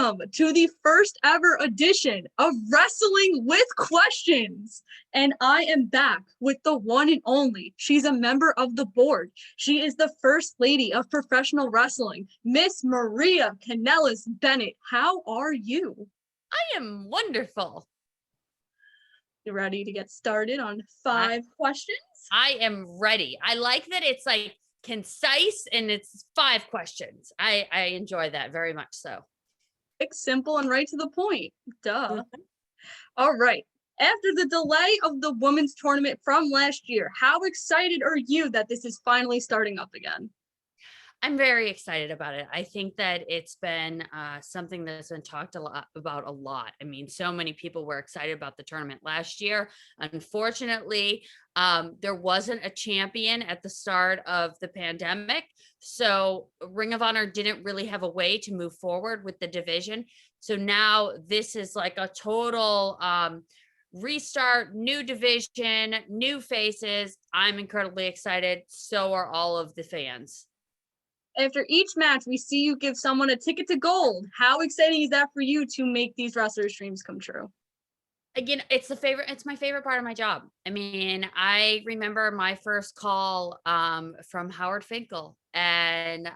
welcome to the first ever edition of Wrestling with Questions. And I am back with the one and only. She's a member of the board. She is the first lady of professional wrestling, Miss Maria Kanellis Bennett. How are you? I am wonderful. You ready to get started on five questions? I am ready. I like that it's like concise and it's 5 questions. I enjoy that very much so. Simple and right to the point. Duh. All right. After the delay of the women's tournament from last year, how excited are you that this is finally starting up again? I'm very excited about it. I think that it's been something that's been talked about a lot. I mean, so many people were excited about the tournament last year. Unfortunately, there wasn't a champion at the start of the pandemic. So Ring of Honor didn't really have a way to move forward with the division. So now this is like a total restart, new division, new faces. I'm incredibly excited. So are all of the fans. After each match, we see you give someone a ticket to gold. How exciting is that for you to make these wrestlers' dreams come true? Again, it's my favorite part of my job. I mean, I remember my first call from Howard Finkel and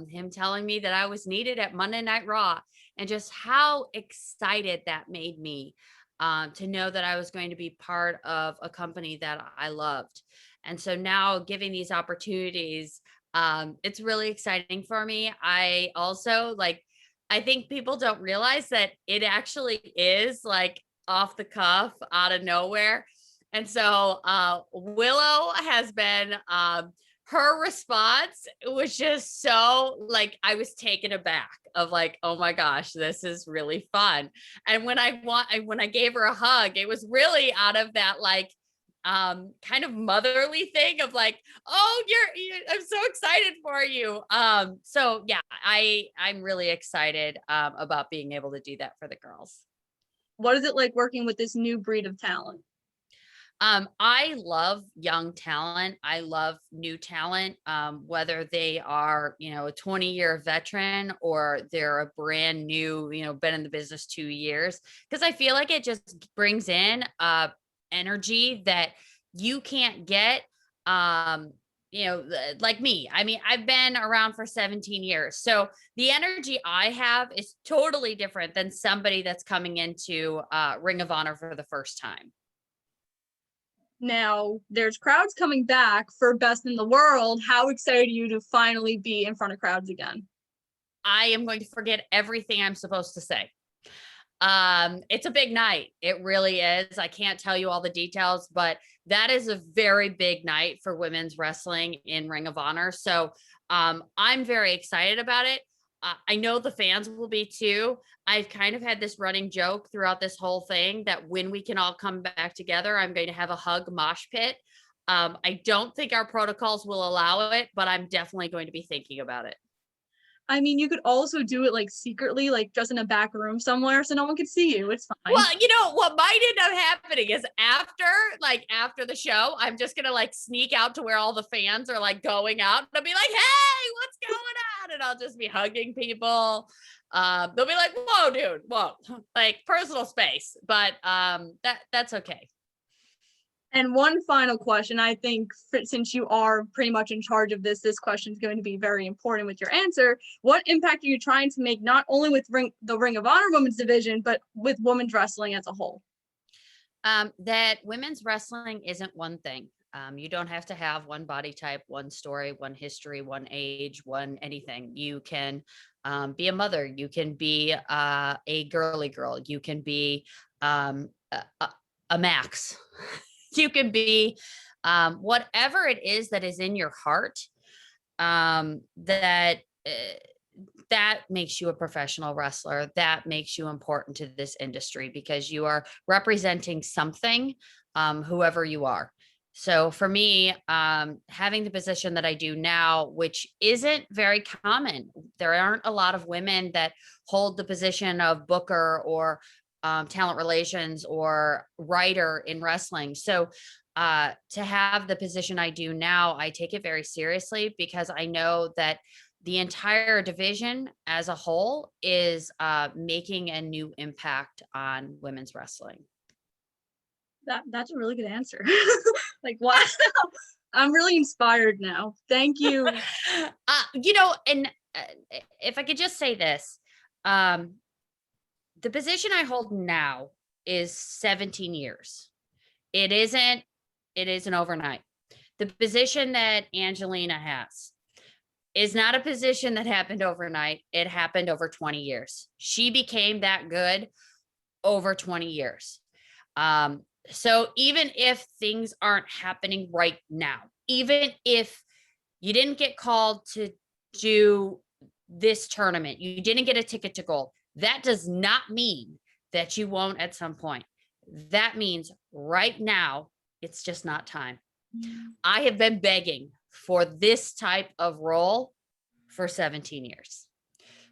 him telling me that I was needed at Monday Night Raw, and just how excited that made me to know that I was going to be part of a company that I loved. And so now giving these opportunities, it's really exciting for me. I also I think people don't realize that it actually is like off the cuff out of nowhere. And so Willow has been her response was just so like I was taken aback of like, oh my gosh, this is really fun. And when I gave her a hug, it was really out of that like kind of motherly thing of like, oh, I'm so excited for you. So yeah, I'm really excited about being able to do that for the girls. What is it like working with this new breed of talent? I love young talent. I love new talent, whether they are, a 20-year veteran or they're a brand new, been in the business 2 years. Because I feel like it just brings in energy that you can't get, like me. I mean, I've been around for 17 years. So the energy I have is totally different than somebody that's coming into Ring of Honor for the first time. Now, there's crowds coming back for Best in the World. How excited are you to finally be in front of crowds again? I am going to forget everything I'm supposed to say. It's a big night. It really is. I can't tell you all the details, but that is a very big night for women's wrestling in Ring of Honor. So I'm very excited about it. I know the fans will be too. I've kind of had this running joke throughout this whole thing that when we can all come back together, I'm going to have a hug mosh pit. I don't think our protocols will allow it, but I'm definitely going to be thinking about it. I mean, you could also do it like secretly, like just in a back room somewhere so no one could see you. It's fine. Well, what might end up happening is after the show, I'm just going to like sneak out to where all the fans are like going out and I'll be like, hey, what's going on? And I'll just be hugging people. They'll be like, whoa, dude, whoa, like personal space, but that's okay. And one final question, I think since you are pretty much in charge of this question is going to be very important with your answer. What impact are you trying to make not only with the Ring of Honor women's division, but with women's wrestling as a whole? That women's wrestling isn't one thing. You don't have to have one body type, one story, one history, one age, one anything. You can be a mother. You can be a girly girl. You can be a Max. You can be whatever it is that is in your heart, that makes you a professional wrestler. That makes you important to this industry because you are representing something, whoever you are. So for me, having the position that I do now, which isn't very common, there aren't a lot of women that hold the position of booker or talent relations or writer in wrestling. So to have the position I do now, I take it very seriously because I know that the entire division as a whole is making a new impact on women's wrestling. That's a really good answer. Like, wow. I'm really inspired now. Thank you. And if I could just say this, the position I hold now is 17 years. It isn't overnight. The position that Angelina has is not a position that happened overnight. It happened over 20 years. She became that good over 20 years. So even if things aren't happening right now, even if you didn't get called to do this tournament, you didn't get a ticket to gold, that does not mean that you won't at some point. That means right now, it's just not time. I have been begging for this type of role for 17 years.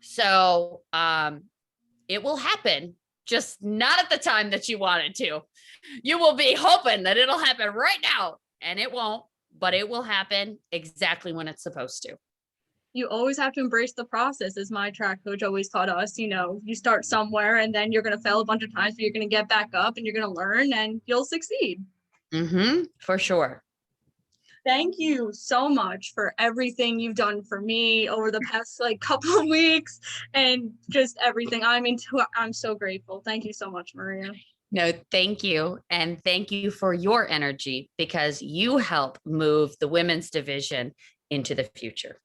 So it will happen, just not at the time that you want it to. You will be hoping that it'll happen right now, and it won't, but it will happen exactly when it's supposed to. You always have to embrace the process, as my track coach always taught us. You start somewhere and then you're going to fail a bunch of times, but you're going to get back up and you're going to learn and you'll succeed. For sure. Thank you so much for everything you've done for me over the past couple of weeks and just everything. I'm so grateful. Thank you so much, Maria. No, thank you. And thank you for your energy, because you help move the women's division into the future.